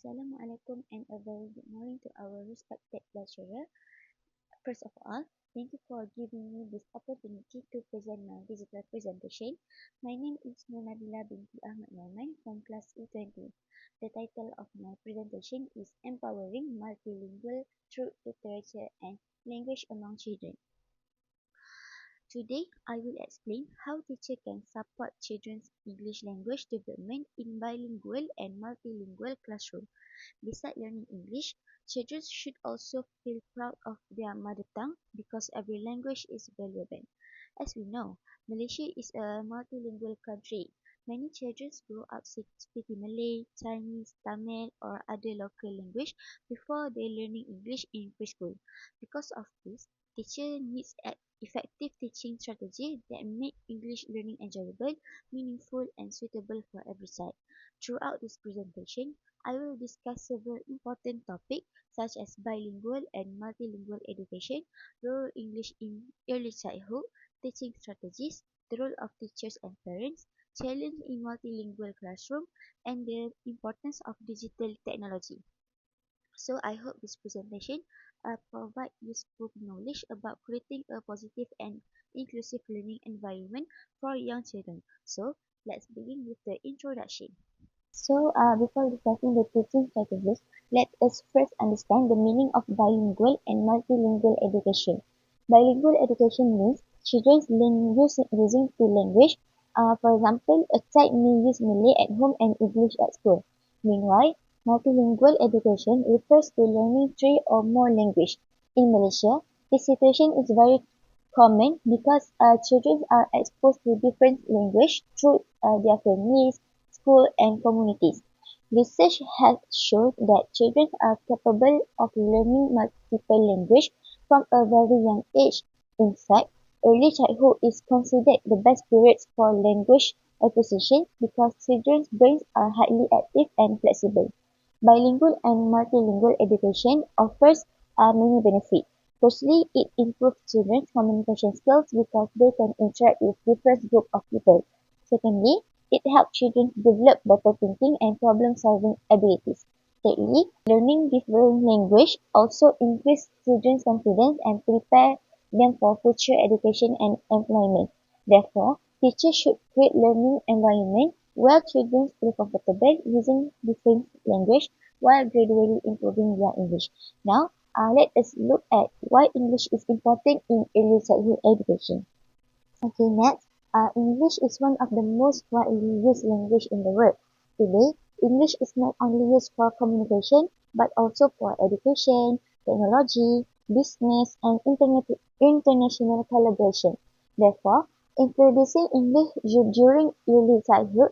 Assalamualaikum and a very good morning to our respected lecturer. First of all, thank you for giving me this opportunity to present my digital presentation. My name is Nabila binti Ahmad Norman from class E20. The title of my presentation is Empowering Multilingual Through Literature and Language Among Children. Today, I will explain how teachers can support children's English language development in bilingual and multilingual classroom. Besides learning English, children should also feel proud of their mother tongue because every language is valuable. As we know, Malaysia is a multilingual country. Many children grow up speaking Malay, Chinese, Tamil, or other local language before they learning English in preschool. Because of this, teacher needs effective teaching strategy that make English learning enjoyable, meaningful, and suitable for every child. Throughout this presentation, I will discuss several important topics such as bilingual and multilingual education, rural English in early childhood, teaching strategies, the role of teachers and parents, challenge in multilingual classroom, and the importance of digital technology. So I hope this presentation provide useful knowledge about creating a positive and inclusive learning environment for young children. So let's begin with the introduction. Before discussing the teaching strategies, let us first understand the meaning of bilingual and multilingual education. Bilingual education means children learn using two languages. For example, a child may use Malay at home and English at school. Meanwhile, multilingual education refers to learning three or more languages. In Malaysia, this situation is very common because children are exposed to different language through their families, school, and communities. Research has shown that children are capable of learning multiple languages from a very young age. In fact, early childhood is considered the best period for language acquisition because children's brains are highly active and flexible. Bilingual and multilingual education offers many benefits. Firstly, it improves children's communication skills because they can interact with different groups of people. Secondly, it helps children develop better thinking and problem-solving abilities. Thirdly, learning different language also increases children's confidence and prepare them for future education and employment. Therefore, teachers should create learning environment where children feel comfortable using different language while gradually improving their English. Now, let us look at why English is important in early childhood education. Okay, next, English is one of the most widely used language in the world. Today, English is not only used for communication, but also for education, technology, business, and international collaboration. Therefore, introducing English during early childhood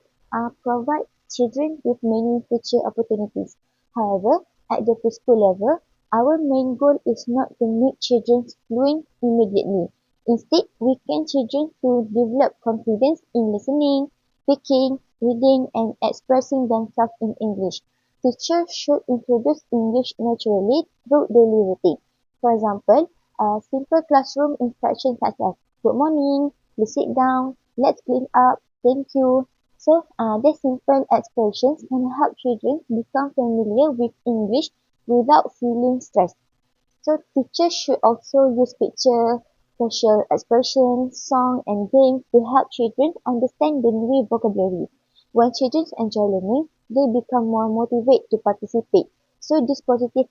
provide children with many future opportunities. However, at the preschool level, our main goal is not to make children fluent immediately. Instead, we can children to develop confidence in listening, speaking, reading, and expressing themselves in English. Teachers should introduce English naturally through daily routine. For example, simple classroom instructions such as good morning, please sit down, let's clean up, thank you. These simple expressions can help children become familiar with English without feeling stressed. So teachers should also use picture, facial expressions, song, and games to help children understand the new vocabulary. When children enjoy learning, they become more motivated to participate. So this positive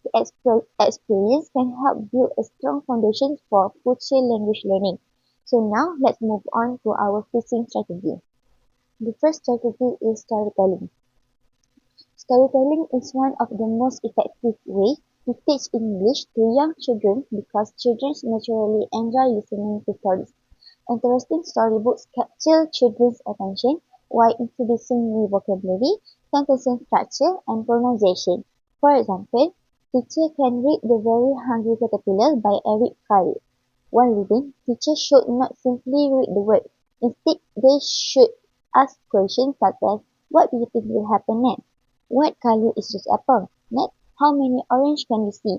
experience can help build a strong foundation for future language learning. So now let's move on to our teaching strategy. The first strategy is storytelling. Storytelling is one of the most effective ways to teach English to young children because children naturally enjoy listening to stories. Interesting storybooks capture children's attention while introducing new vocabulary, sentence structure, and pronunciation. For example, teacher can read The Very Hungry Caterpillar by Eric Carle. While reading, teachers should not simply read the word. Instead, they should ask questions such as, what do you think will happen next? What color is this apple? Next, how many orange can you see?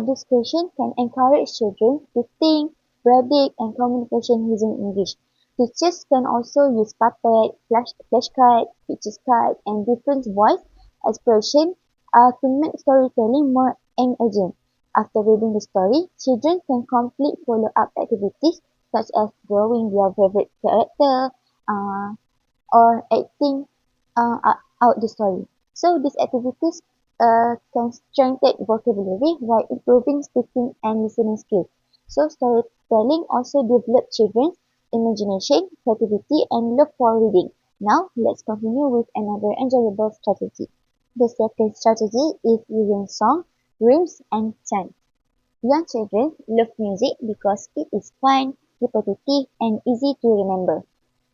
This question can encourage children to think, predict, and communication using English. Teachers can also use puppet, flashcards, picture cards, and different voice expression to make storytelling more engaging. After reading the story, children can complete follow-up activities such as drawing their favorite character, uh, or acting out the story. So these activities can strengthen vocabulary while improving speaking and listening skills. So storytelling also develops children's imagination, creativity, and love for reading. Now let's continue with another enjoyable strategy. The second strategy is using song, rhymes, and chants. Young children love music because it is fun, repetitive, and easy to remember.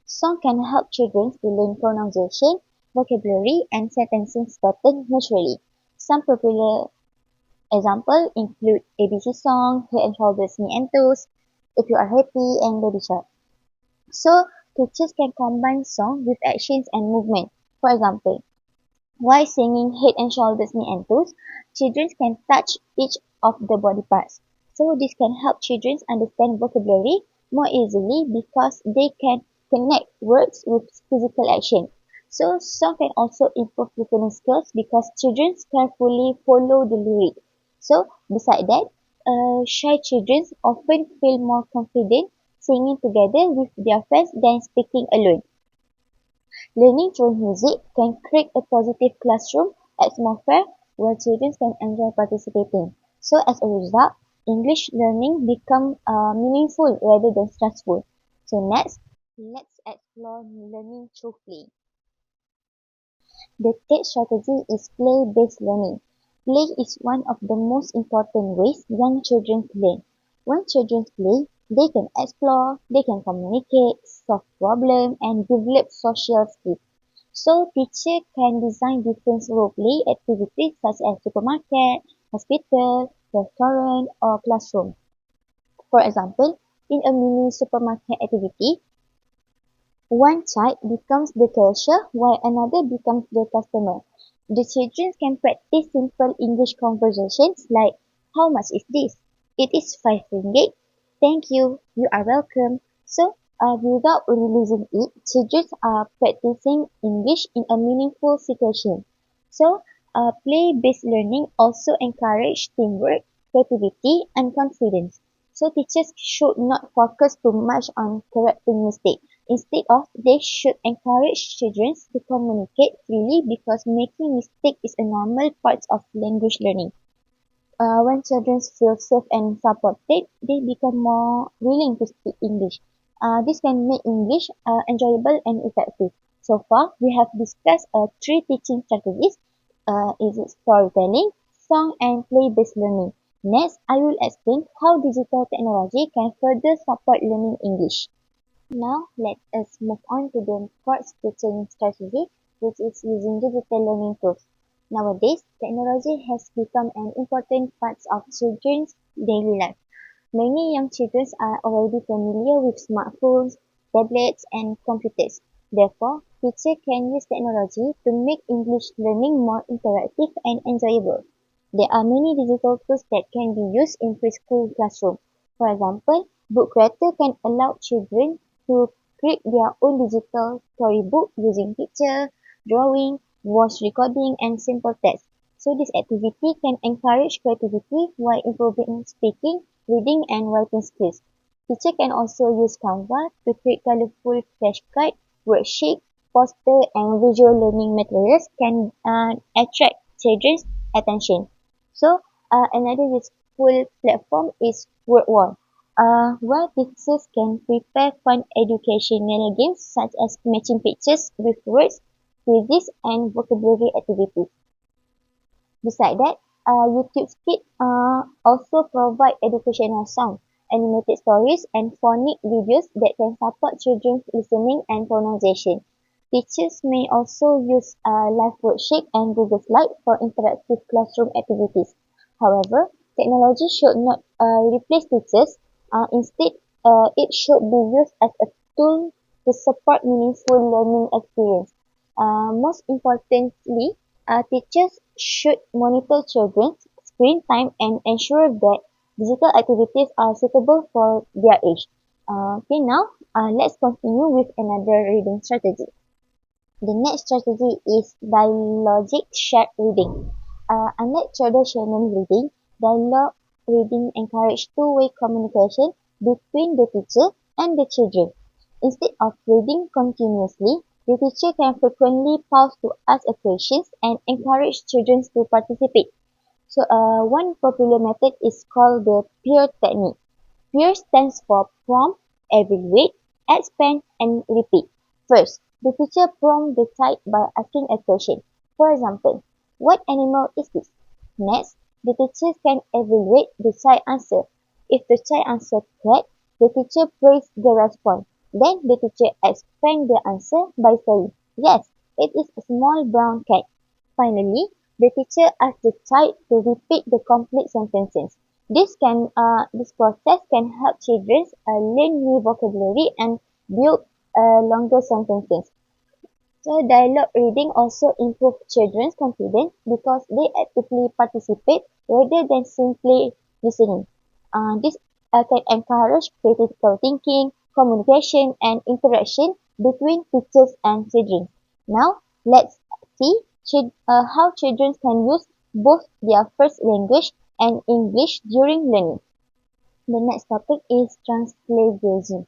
Song can help children to learn pronunciation, vocabulary, and sentencing patterns naturally. Some popular examples include ABC song, Head and Shoulders, Knee and Toes, If You Are Happy, and Baby Shark. So, teachers can combine song with actions and movement. For example, while singing Head and Shoulders, Knee and Toes, children can touch each of the body parts. So this can help children understand vocabulary more easily because they can connect words with physical action. So song can also improve listening skills because children carefully follow the lyric. So beside that, shy children often feel more confident singing together with their friends than speaking alone. Learning through music can create a positive classroom atmosphere where children can enjoy participating. So as a result, English learning becomes meaningful rather than stressful. So next, let's explore learning through play. The third strategy is play-based learning. Play is one of the most important ways young children learn. When children play, they can explore, they can communicate, solve problems, and develop social skills. So teacher can design different role play activities such as supermarket, hospital, restaurant, or classroom. For example, in a mini supermarket activity, one child becomes the cashier while another becomes the customer. The children can practice simple English conversations like, how much is this? It is 5 ringgit. Thank you. You are welcome. So, without releasing it, children are practicing English in a meaningful situation. So, play-based learning also encourage teamwork, creativity, and confidence. So, teachers should not focus too much on correcting mistakes. Instead of, they should encourage children to communicate freely because making mistakes is a normal part of language learning. When children feel safe and supported, they become more willing to speak English. This can make English enjoyable and effective. So far, we have discussed three teaching strategies. Is it storytelling, song, and play-based learning. Next, I will explain how digital technology can further support learning English. Now let us move on to the fourth teaching strategy, which is using digital learning tools. Nowadays, technology has become an important part of children's daily life. Many young children are already familiar with smartphones, tablets, and computers. Therefore, teachers can use technology to make English learning more interactive and enjoyable. There are many digital tools that can be used in preschool classroom. For example, Book Creator can allow children to create their own digital storybook using picture, drawing, voice recording, and simple text. So this activity can encourage creativity while improving speaking, reading, and writing skills. Teacher can also use Canva to create colorful flashcards, worksheets, poster, and visual learning materials can attract children's attention. So another useful platform is WordWall, where teachers can prepare fun educational games such as matching pictures with words, quizzes, and vocabulary activities. Besides that, YouTube Kids also provide educational songs, animated stories, and phonic videos that can support children's listening and pronunciation. Teachers may also use live worksheet and Google Slides for interactive classroom activities. However, technology should not replace teachers. Instead, it should be used as a tool to support meaningful learning experience. Most importantly, teachers should monitor children's screen time and ensure that digital activities are suitable for their age. Okay, now let's continue with another reading strategy. The next strategy is dialogic shared reading. Unlike traditional reading, dialogue reading encourages two-way communication between the teacher and the children. Instead of reading continuously, the teacher can frequently pause to ask a questions and encourage children to participate. So, one popular method is called the peer technique. Peer stands for prompt, evaluate, expand, and repeat. First, the teacher prompts the child by asking a question. For example, what animal is this? Next, the teacher can evaluate the child answer. If the child answers correct, the teacher praises the response. Then the teacher expands the answer by saying, yes, it is a small brown cat. Finally, the teacher asks the child to repeat the complete sentences. This process can help children learn new vocabulary and build longer sentences. So dialogue reading also improves children's confidence because they actively participate rather than simply listening. This can encourage critical thinking, communication, and interaction between teachers and children. Now, let's see how children can use both their first language and English during learning. The next topic is translation.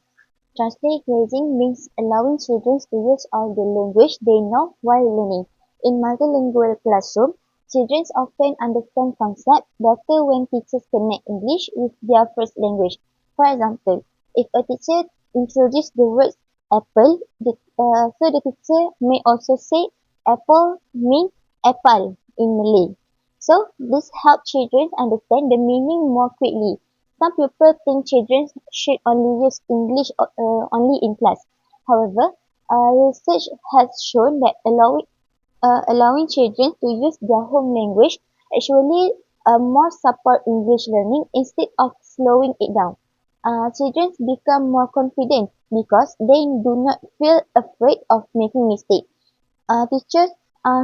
Translation means allowing children to use all the language they know while learning. In multilingual classroom, children often understand concepts better when teachers connect English with their first language. For example, if a teacher introduces the word apple, so the teacher may also say apple means apple in Malay. So this helps children understand the meaning more quickly. Some people think children should only use English only in class. However, research has shown that allowing children to use their home language actually more support English learning instead of slowing it down. Children become more confident because they do not feel afraid of making mistakes. Teachers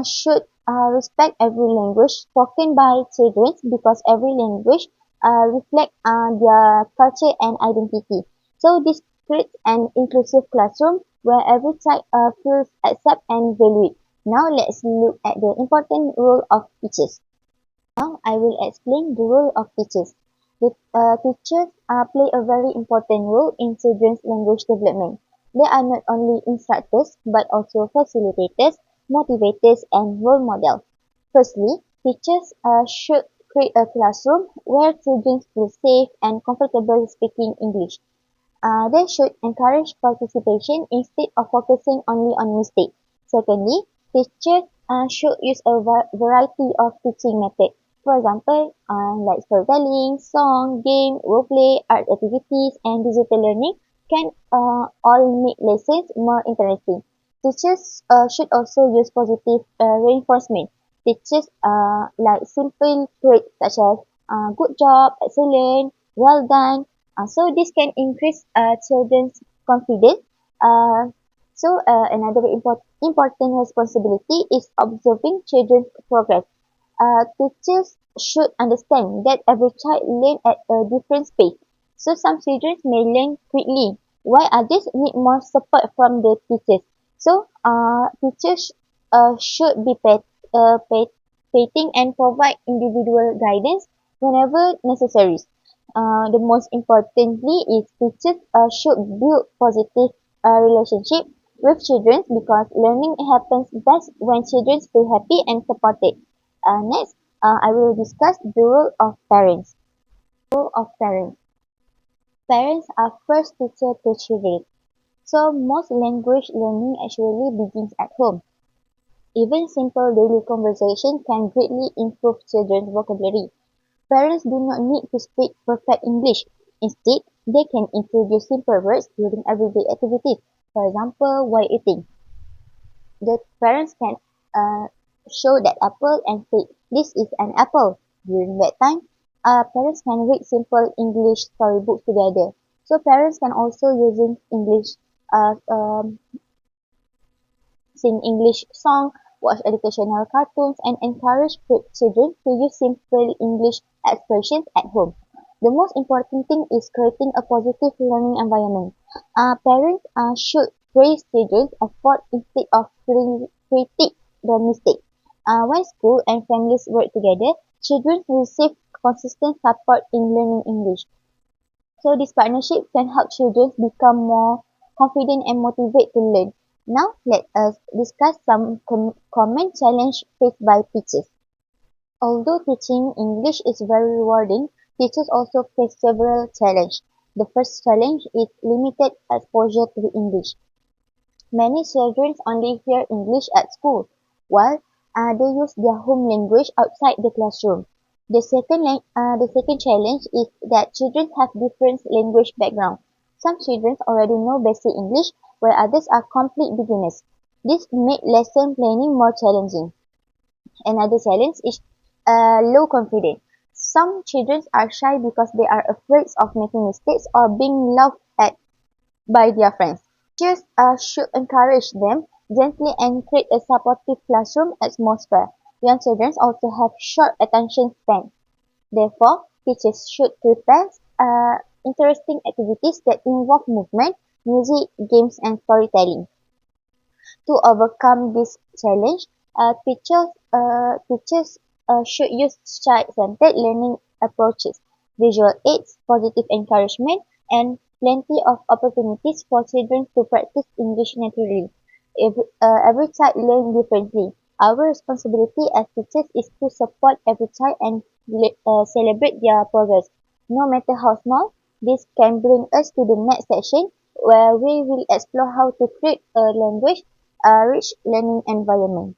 should respect every language spoken by children because every language reflects their culture and identity. So this creates an inclusive classroom where every child feels accepted and valued. Now let's look at the important role of teachers. Now I will explain the role of teachers. Teachers play a very important role in children's language development. They are not only instructors but also facilitators, motivators, and role models. Firstly, teachers should create a classroom where children feel safe and comfortable speaking English. They should encourage participation instead of focusing only on mistakes. Secondly, teachers should use a variety of teaching methods. For example, like storytelling, song, game, role play, art activities, and digital learning can all make lessons more interesting. Teachers should also use positive reinforcement. Teachers like simple traits such as good job, excellent, well done, so this can increase children's confidence. Another important responsibility is observing children's progress. Teachers should understand that every child learns at a different pace. So some children may learn quickly, while others need more support from the teachers. So teachers should be patient and provide individual guidance whenever necessary. The most importantly is teachers should build positive relationship with children because learning happens best when children feel happy and supported. Next, I will discuss the role of parents. Role of parents. Parents are first teacher to children. So most language learning actually begins at home. Even simple daily conversation can greatly improve children's vocabulary. Parents do not need to speak perfect English. Instead, they can introduce simple words during everyday activities. For example, while eating, the parents can show that apple and say, "This is an apple." During bedtime, parents can read simple English storybooks together. So parents can also using English uh, um, sing English songs, watch educational cartoons, and encourage children to use simple English expressions at home. The most important thing is creating a positive learning environment. Parents should praise children's effort instead of critique their mistakes. When school and families work together, children receive consistent support in learning English. So this partnership can help children become more confident and motivated to learn. Now let us discuss some common challenge faced by teachers. Although teaching English is very rewarding, teachers also face several challenges. The first challenge is limited exposure to English. Many children only hear English at school, while they use their home language outside the classroom. The second challenge is that children have different language background. Some children already know basic English, while others are complete beginners. This makes lesson planning more challenging. Another challenge is low confidence. Some children are shy because they are afraid of making mistakes or being laughed at by their friends. Teachers should encourage them gently and create a supportive classroom atmosphere. Young children also have short attention span. Therefore, teachers should prepare interesting activities that involve movement, music, games, and storytelling. To overcome this challenge, teachers should use child-centered learning approaches, visual aids, positive encouragement, and plenty of opportunities for children to practice English naturally. Every child learns differently. Our responsibility as teachers is to support every child and celebrate their progress. No matter how small, this can bring us to the next section where we will explore how to create a language rich learning environment.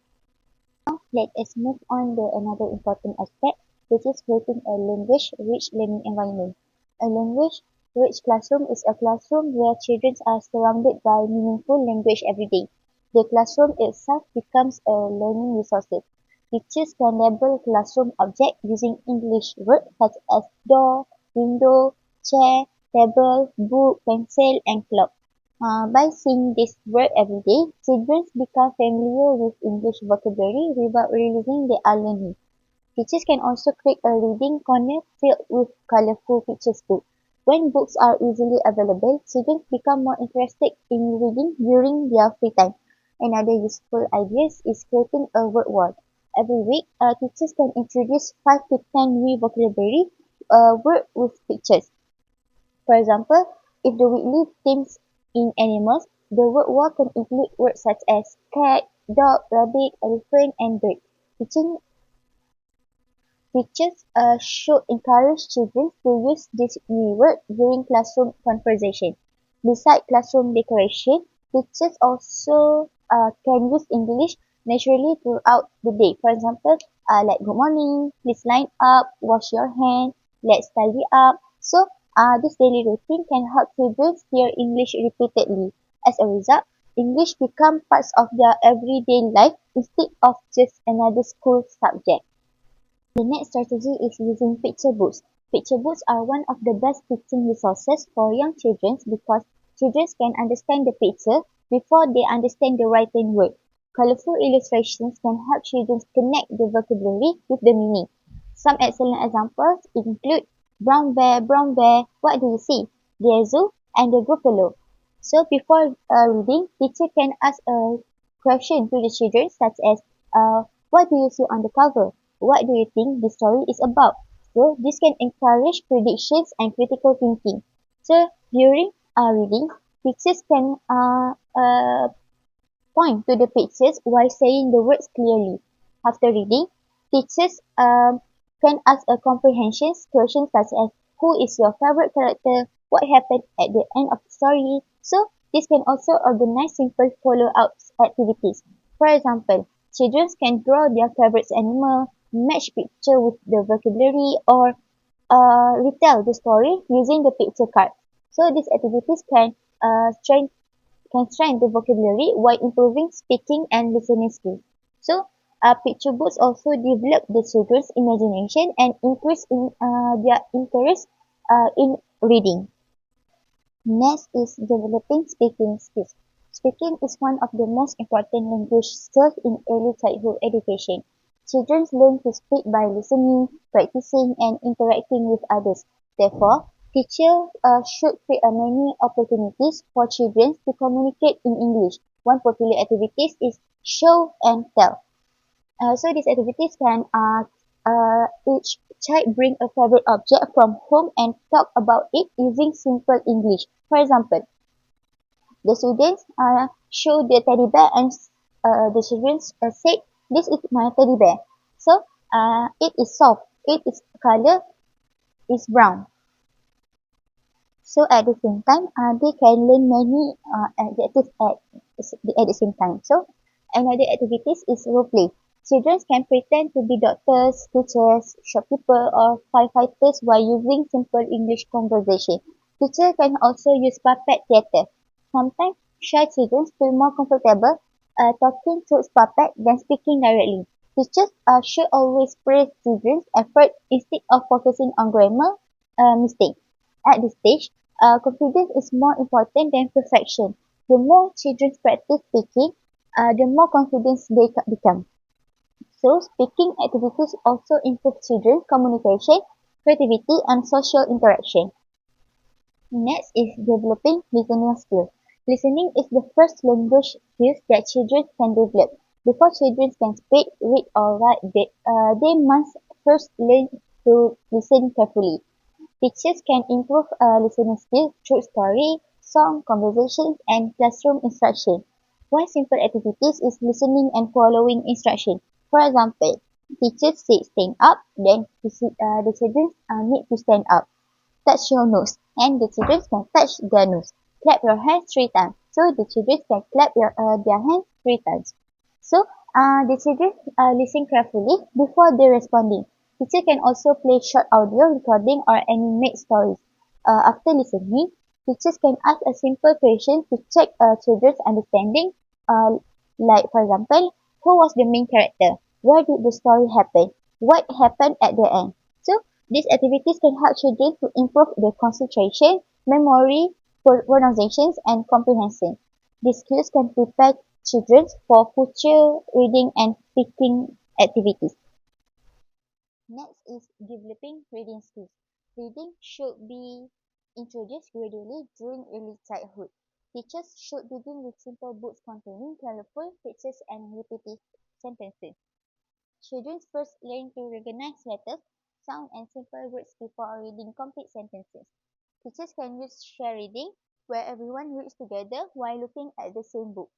Now, let us move on to another important aspect, which is creating a language-rich learning environment. A language-rich classroom is a classroom where children are surrounded by meaningful language every day. The classroom itself becomes a learning resource. Teachers can label classroom objects using English words such as door, window, chair, table, book, pencil, and clock. By seeing this word every day, children become familiar with English vocabulary without realizing they are learning. Teachers can also create a reading corner filled with colorful pictures too. When books are easily available, children become more interested in reading during their free time. Another useful idea is creating a word wall. Every week, teachers can introduce 5 to 10 new vocabulary words with pictures. For example, if the weekly themes in animals, the word wall can include words such as cat, dog, rabbit, elephant, and bird. Teaching Teachers should encourage children to use this new word during classroom conversation. Besides classroom decoration, teachers also can use English naturally throughout the day. For example, like good morning, please line up, wash your hand, let's tidy up. So, this daily routine can help children hear English repeatedly. As a result, English becomes parts of their everyday life instead of just another school subject. The next strategy is using picture books. Picture books are one of the best teaching resources for young children because children can understand the picture before they understand the written word. Colorful illustrations can help children connect the vocabulary with the meaning. Some excellent examples include brown bear, what do you see? The zoo and the buffalo. So before reading, teacher can ask a question to the children such as, what do you see on the cover? What do you think the story is about? So this can encourage predictions and critical thinking. So during reading, teachers can point to the pictures while saying the words clearly. After reading, teachers can ask a comprehension question such as who is your favorite character, what happened at the end of the story. So this can also organize simple follow-up activities. For example, children can draw their favorite animal, match picture with the vocabulary, or retell the story using the picture card. So these activities can strengthen the vocabulary while improving speaking and listening skills. So, picture books also develop the children's imagination and increase in their interest in reading. Next is developing speaking skills. Speaking is one of the most important language skills in early childhood education. Children learn to speak by listening, practicing, and interacting with others. Therefore, teachers should create many opportunities for children to communicate in English. One popular activity is show and tell. So these activities can each child bring a favorite object from home and talk about it using simple English. For example, the students show the teddy bear and the children said, "This is my teddy bear." So it is soft. It is color is brown. So at the same time, they can learn many adjectives at the same time. So another activities is role play. Children can pretend to be doctors, teachers, shopkeeper, or firefighters while using simple English conversation. Teachers can also use puppet theatre. Sometimes shy children feel more comfortable talking through puppet than speaking directly. Teachers should always praise children's effort instead of focusing on grammar mistakes. At this stage, confidence is more important than perfection. The more children practice speaking, the more confident they become. So, speaking activities also improve children's communication, creativity, and social interaction. Next is developing listening skills. Listening is the first language skills that children can develop. Before children can speak, read, or write, they must first learn to listen carefully. Teachers can improve listening skills through story, song, conversations, and classroom instruction. One simple activity is listening and following instruction. For example, teachers say stand up, then the children need to stand up. Touch your nose, and the children can touch their nose. Clap your hands 3 times. So the children can clap their hands 3 times. So the children listen carefully before they responding. Teacher can also play short audio recording or animate stories. After listening, teachers can ask a simple question to check children's understanding. Uh, like for example, who was the main character? Where did the story happen? What happened at the end? So these activities can help children to improve their concentration, memory, pronunciations, and comprehension. These skills can prepare children for future reading and speaking activities. Next is developing reading skills. Reading should be introduced gradually during early childhood. Teachers should begin with simple books containing colorful pictures and repetitive sentences. Children first learn to recognize letters, sound, and simple words before reading complete sentences. Teachers can use share reading, where everyone reads together while looking at the same book.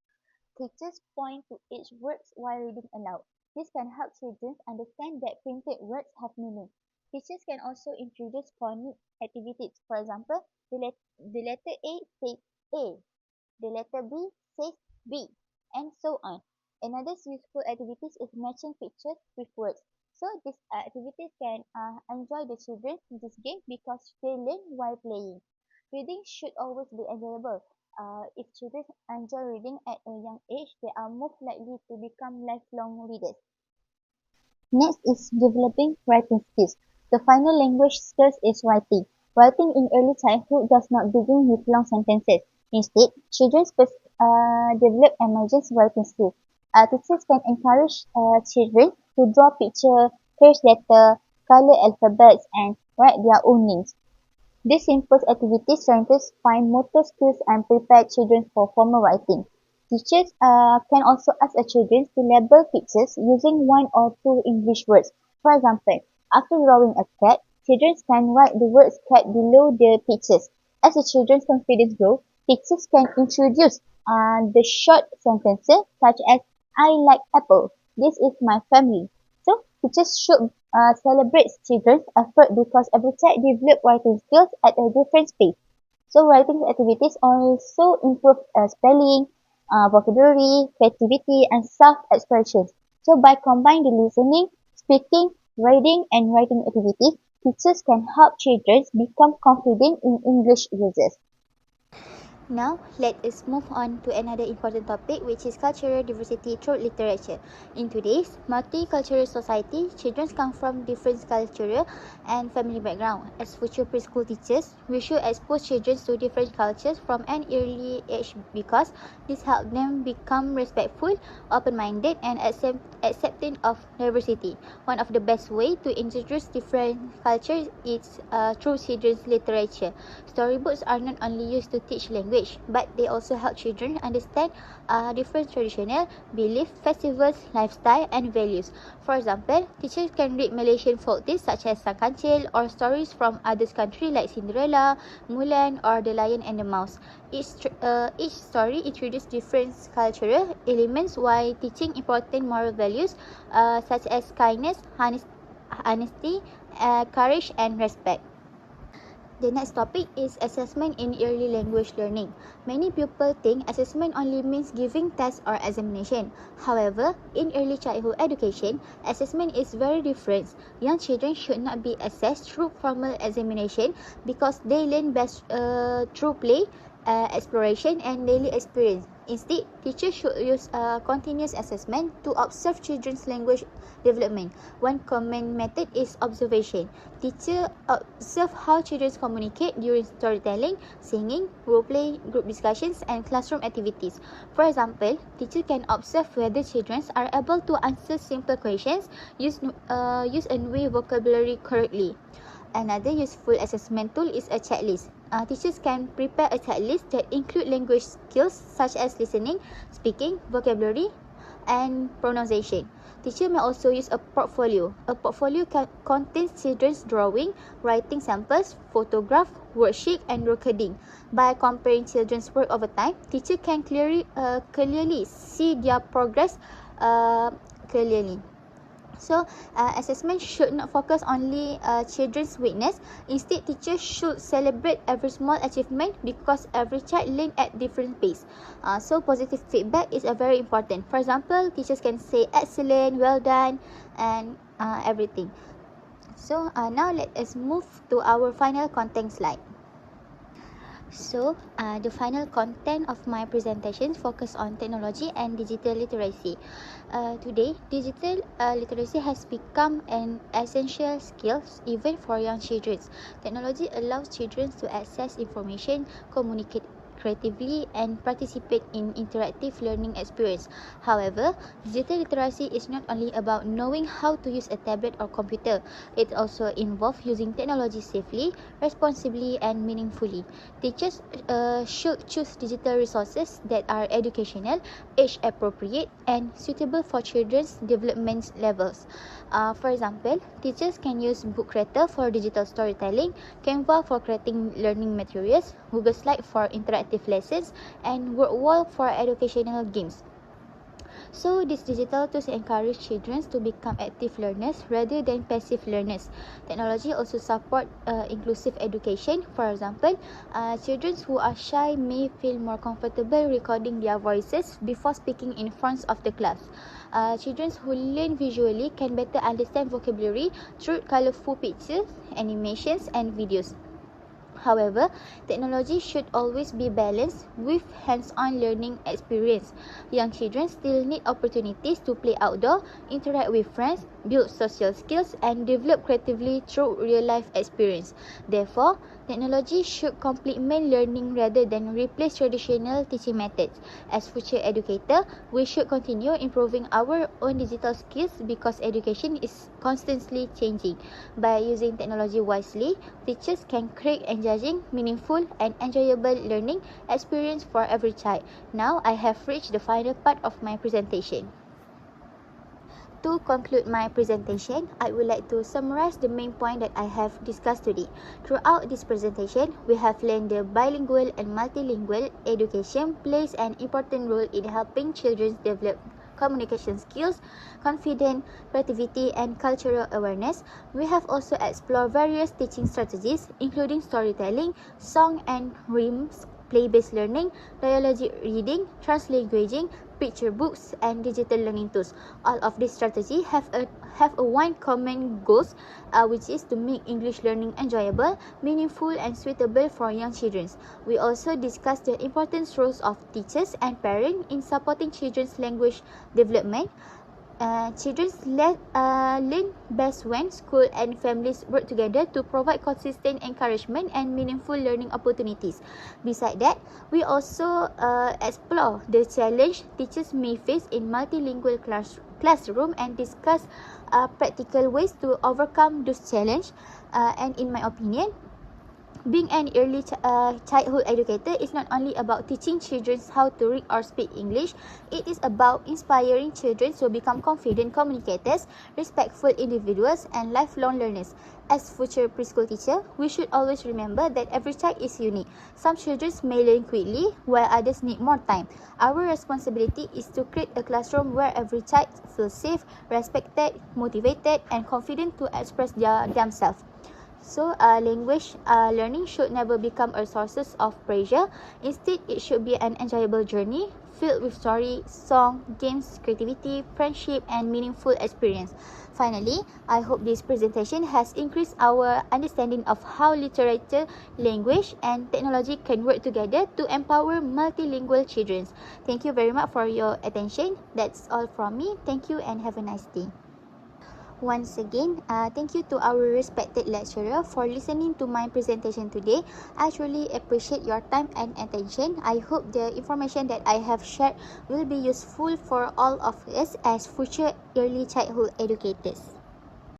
Teachers point to each word while reading aloud. This can help children understand that printed words have meaning. Teachers can also introduce phonic activities. For example, the letter A says A, the letter B says B, and so on. Another useful activity is matching pictures with words. So these activities can enjoy the children in this game because they learn while playing. Reading should always be enjoyable. If children enjoy reading at a young age, they are most likely to become lifelong readers. Next is developing writing skills. The final language skills is writing. Writing in early childhood does not begin with long sentences. Instead, children first develop emergency writing skills. Teachers can encourage children to draw pictures, trace letters, color alphabets, and write their own names. This simple activity strengthens fine motor skills and prepare children for formal writing. Teachers can also ask the children to label pictures using one or two English words. For example, after drawing a cat, children can write the words cat below the pictures. As the children's confidence grows, teachers can introduce the short sentences such as I like apple. This is my family. So teachers should celebrate children's effort because every child develops writing skills at a different pace. So writing activities also improve spelling, vocabulary, creativity, and self-expression. So by combining the listening, speaking, reading, and writing activities, teachers can help children become confident in English uses. Now, let us move on to another important topic, which is cultural diversity through literature. In today's multicultural society, children come from different cultural and family background. As future preschool teachers, we should expose children to different cultures from an early age because this helps them become respectful, open-minded, and accepting of diversity. One of the best way to introduce different cultures is through children's literature. Storybooks are not only used to teach language, language, but they also help children understand different traditional beliefs, festivals, lifestyle, and values. For example, teachers can read Malaysian folk tales such as Sang Kancil or stories from other countries like Cinderella, Mulan, or The Lion and the Mouse. Each story introduces different cultural elements while teaching important moral values such as kindness, honesty, courage, and respect. The next topic is assessment in early language learning. Many people think assessment only means giving tests or examination. However, in early childhood education, assessment is very different. Young children should not be assessed through formal examination because they learn best through play, exploration, and daily experience. Instead, teachers should use continuous assessment to observe children's language development. One common method is observation. Teachers observe how children communicate during storytelling, singing, role play, group discussions, and classroom activities. For example, teachers can observe whether children are able to answer simple questions, use and weigh vocabulary correctly. Another useful assessment tool is a checklist. Teachers can prepare a checklist that include language skills such as listening, speaking, vocabulary, and pronunciation. Teacher may also use a portfolio. A portfolio contains children's drawing, writing samples, photograph, worksheet, and recording. By comparing children's work over time, teacher can clearly see their progress clearly. So, assessment should not focus only children's weakness. Instead, teachers should celebrate every small achievement because every child learns at different pace. So, positive feedback is very important. For example, teachers can say excellent, well done, and everything. So, now let us move to our final content slide. So, the final content of my presentation focus on technology and digital literacy. Today, digital literacy has become an essential skill even for young children. Technology allows children to access information, communicate creatively, and participate in interactive learning experience. However, digital literacy is not only about knowing how to use a tablet or computer. It also involves using technology safely, responsibly, and meaningfully. Teachers should choose digital resources that are educational, age appropriate, and suitable for children's development levels. For example, teachers can use Book Creator for digital storytelling, Canva for creating learning materials, Google Slide for interactive lessons, and WordWall for educational games. So, these digital tools encourage children to become active learners rather than passive learners. Technology also supports inclusive education. For example, children who are shy may feel more comfortable recording their voices before speaking in front of the class. Children who learn visually can better understand vocabulary through colorful pictures, animations, and videos. However, technology should always be balanced with hands-on learning experience. Young children still need opportunities to play outdoor, interact with friends, build social skills, and develop creatively through real-life experience. Therefore, technology should complement learning rather than replace traditional teaching methods. As future educators, we should continue improving our own digital skills because education is constantly changing. By using technology wisely, teachers can create engaging, meaningful, and enjoyable learning experience for every child. Now, I have reached the final part of my presentation. To conclude my presentation, I would like to summarize the main point that I have discussed today. Throughout this presentation, we have learned the bilingual and multilingual education plays an important role in helping children develop communication skills, confidence, creativity, and cultural awareness. We have also explored various teaching strategies, including storytelling, song and rhymes, play-based learning, dialogic reading, translanguaging, picture books, and digital learning tools. All of these strategies have a one common goal, which is to make English learning enjoyable, meaningful, and suitable for young children. We also discussed the important roles of teachers and parents in supporting children's language development. Children learn best when school and families work together to provide consistent encouragement and meaningful learning opportunities. Besides that, we also explore the challenge teachers may face in multilingual classroom and discuss practical ways to overcome those challenges. And in my opinion, Being an early childhood educator is not only about teaching children how to read or speak English, it is about inspiring children to become confident communicators, respectful individuals, and lifelong learners. As future preschool teacher, we should always remember that every child is unique. Some children may learn quickly, while others need more time. Our responsibility is to create a classroom where every child feels safe, respected, motivated, and confident to express themselves. So, language learning should never become a source of pressure. Instead, it should be an enjoyable journey filled with story, song, games, creativity, friendship, and meaningful experience. Finally, I hope this presentation has increased our understanding of how literature, language, and technology can work together to empower multilingual children. Thank you very much for your attention. That's all from me. Thank you and have a nice day. Once again, thank you to our respected lecturer for listening to my presentation today. I truly appreciate your time and attention. I hope the information that I have shared will be useful for all of us as future early childhood educators.